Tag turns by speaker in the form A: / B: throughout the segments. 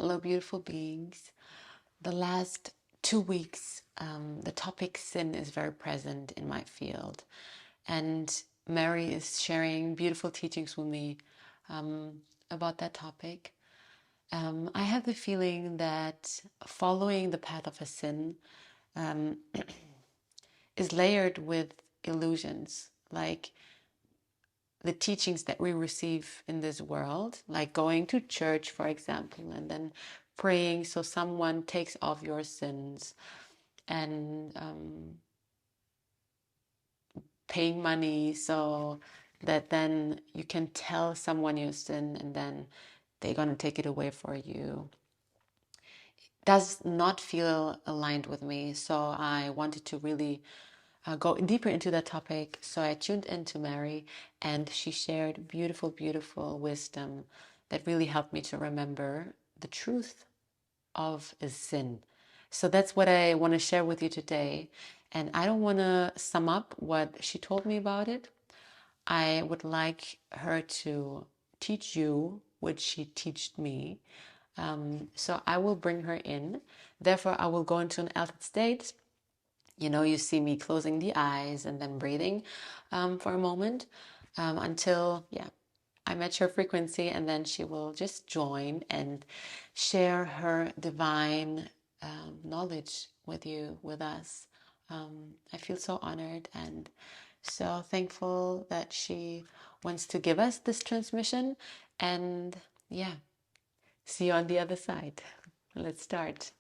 A: Hello, beautiful beings. The last 2 weeks, the topic sin is very present in my field. And Mary is sharing beautiful teachings with me about that topic. I have the feeling that following the path of a sin is layered with illusions, like the teachings that we receive in this world, like going to church, for example, and then praying so someone takes off your sins, and paying money so that then you can tell someone your sin and then they're going to take it away for you. Does not feel aligned with me. So I wanted to really go deeper into that topic. So I tuned into Mary, and she shared beautiful, beautiful wisdom that really helped me to remember the truth of a sin. So that's what I want to share with you today. And I don't want to sum up what she told me about it. I would like her to teach you what she taught me. So I will bring her in. Therefore, I will go into an altered state. You see me closing the eyes and then breathing for a moment until, I match her frequency, and then she will just join and share her divine knowledge with you, with us. I feel so honored and so thankful that she wants to give us this transmission. And see you on the other side. Let's start.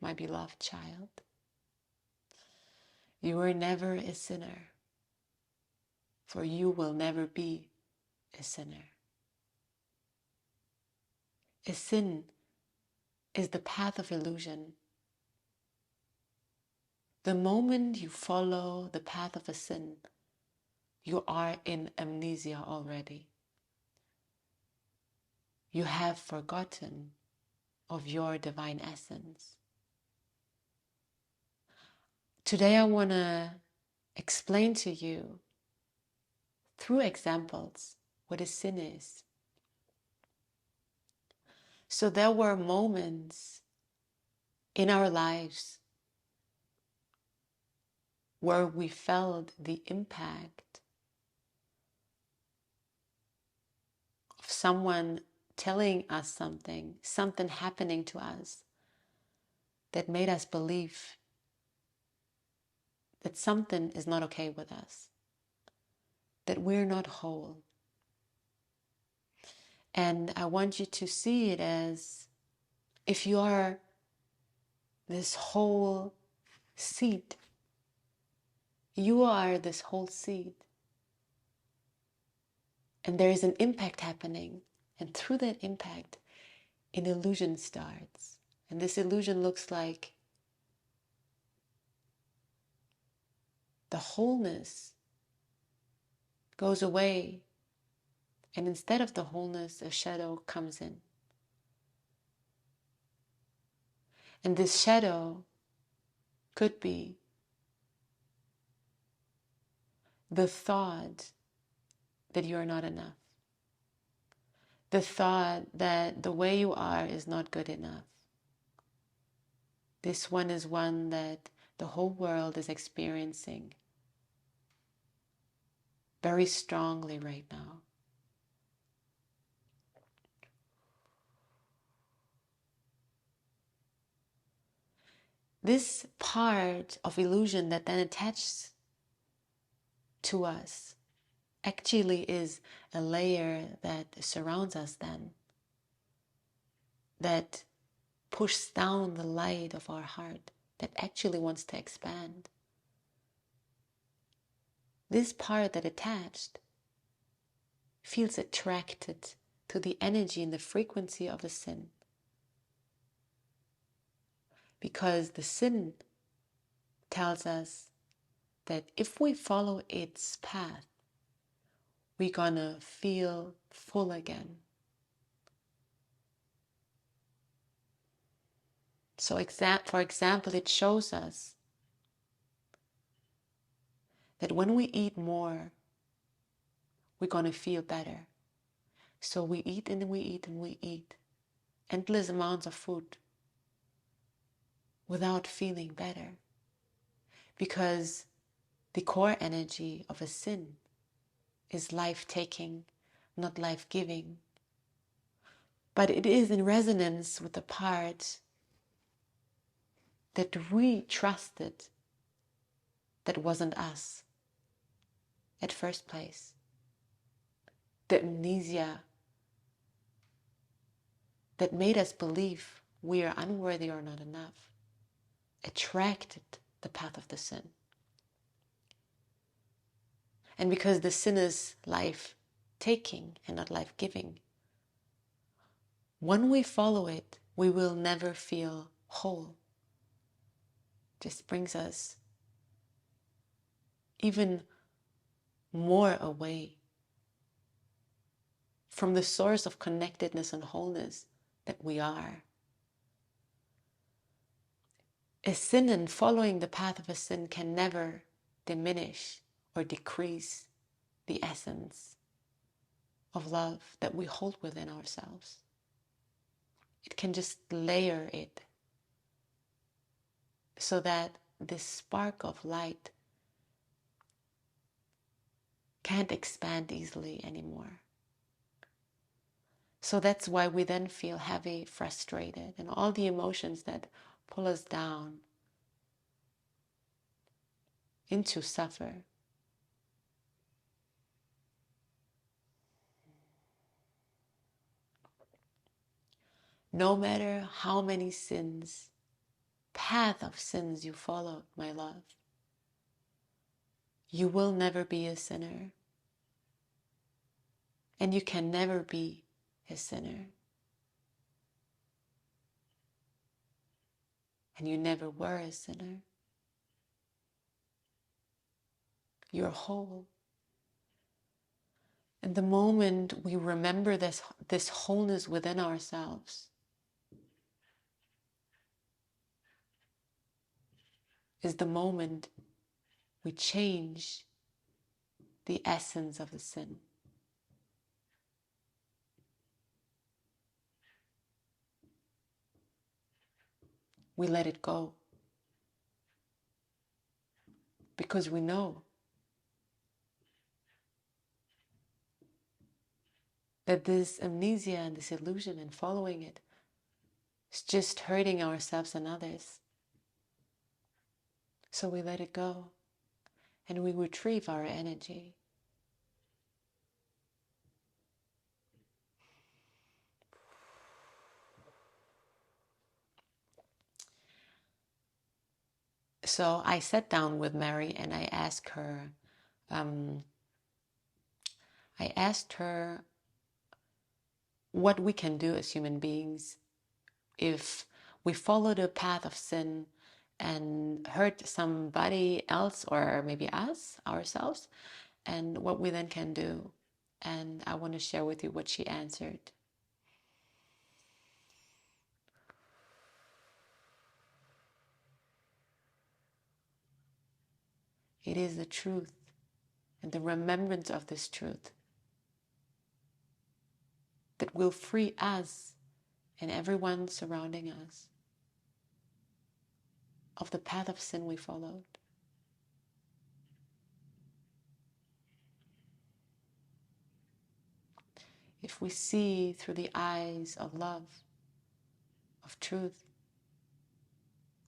A: My beloved child, you were never a sinner, for you will never be a sinner. A sin is the path of illusion. The moment you follow the path of a sin, you are in amnesia already. You have forgotten of your divine essence. Today I want to explain to you through examples what a sin is. So there were moments in our lives where we felt the impact of someone telling us something happening to us that made us believe that something is not okay with us, that we're not whole. And I want you to see it as if you are this whole seed. You are this whole seed. And there is an impact happening. And through that impact, an illusion starts. And this illusion looks like the wholeness goes away. And instead of the wholeness, a shadow comes in. And this shadow could be the thought that you are not enough. The thought that the way you are is not good enough. This one is one that the whole world is experiencing very strongly right now. This part of illusion that then attaches to us actually is a layer that surrounds us then, that pushes down the light of our heart, that actually wants to expand. This part that attached feels attracted to the energy and the frequency of a sin. Because the sin tells us that if we follow its path, we're gonna feel full again. So for example, it shows us that when we eat more, we're going to feel better. So we eat and we eat and we eat endless amounts of food without feeling better. Because the core energy of a sin is life-taking, not life-giving. But it is in resonance with the part that we trusted that wasn't us at first place. The amnesia that made us believe we are unworthy or not enough attracted the path of the sin. And because the sin is life-taking and not life-giving, when we follow it, we will never feel whole. Just brings us even more away from the source of connectedness and wholeness that we are. A sin and following the path of a sin can never diminish or decrease the essence of love that we hold within ourselves. It can just layer it so that this spark of light can't expand easily anymore. So that's why we then feel heavy, frustrated, and all the emotions that pull us down into suffer. No matter how many sins, path of sins you follow, my love, you will never be a sinner. And you can never be a sinner. And you never were a sinner. You're whole. And the moment we remember this wholeness within ourselves is the moment we change the essence of the sin. We let it go. Because we know that this amnesia and this illusion and following it is just hurting ourselves and others. So we let it go and we retrieve our energy. So I sat down with Mary and I asked her what we can do as human beings if we follow the path of sin and hurt somebody else or maybe ourselves, and what we then can do. And I want to share with you what she answered. It is the truth and the remembrance of this truth that will free us and everyone surrounding us of the path of sin we followed. If we see through the eyes of love, of truth,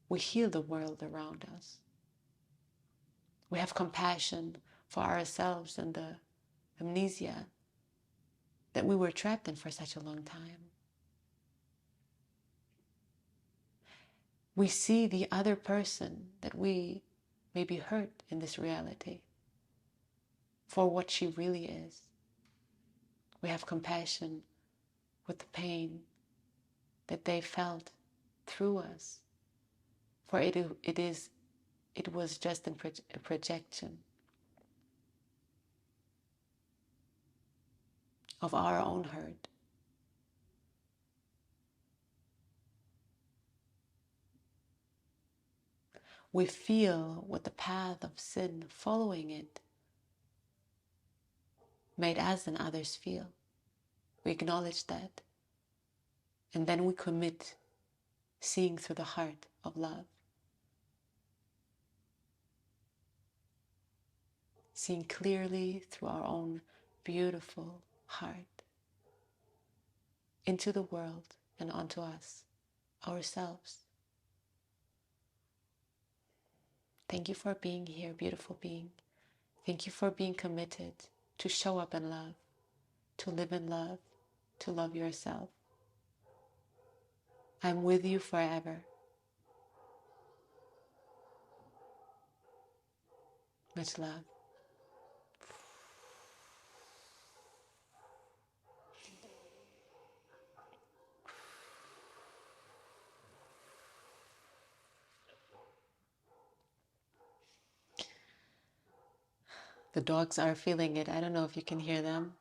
A: we heal the world around us. We have compassion for ourselves and the amnesia that we were trapped in for such a long time. We see the other person that we may be hurt in this reality for what she really is. We have compassion with the pain that they felt through us, for it was just a projection of our own hurt. We feel what the path of sin, following it, made us and others feel. We acknowledge that. And then we commit seeing through the heart of love. Seeing clearly through our own beautiful heart into the world and onto us, ourselves. Thank you for being here, beautiful being. Thank you for being committed to show up in love, to live in love, to love yourself. I'm with you forever. Much love. The dogs are feeling it. I don't know if you can hear them.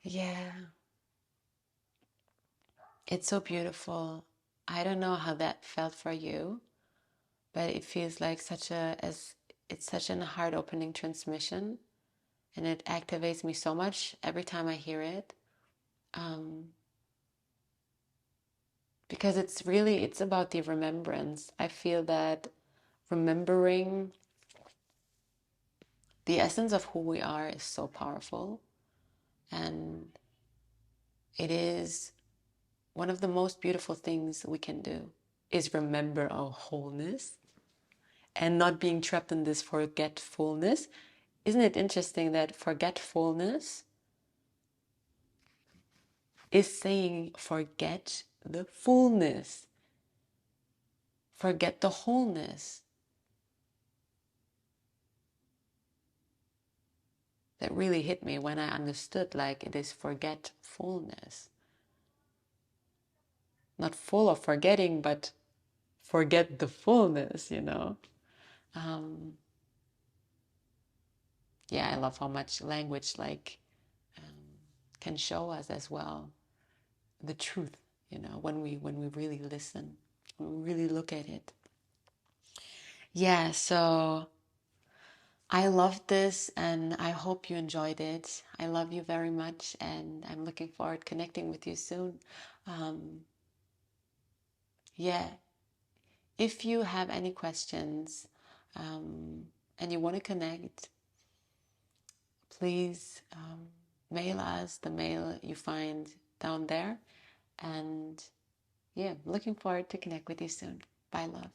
A: Yeah. It's so beautiful. I don't know how that felt for you, but it feels like it's such an heart-opening transmission, and it activates me so much every time I hear it. Because it's about the remembrance. I feel that remembering the essence of who we are is so powerful, and it is one of the most beautiful things we can do is remember our wholeness and not being trapped in this forgetfulness. Isn't it interesting that forgetfulness is saying forget the fullness, forget the wholeness? That really hit me when I understood, like, it is forgetfulness. Not full of forgetting, but forget the fullness, you know? Yeah, I love how much language, like, can show us as well the truth, you know, when we really listen, when we really look at it. Yeah, so I loved this and I hope you enjoyed it. I love you very much and I'm looking forward to connecting with you soon. Yeah, if you have any questions and you want to connect, please mail us the mail you find down there. And yeah, looking forward to connect with you soon. Bye, love.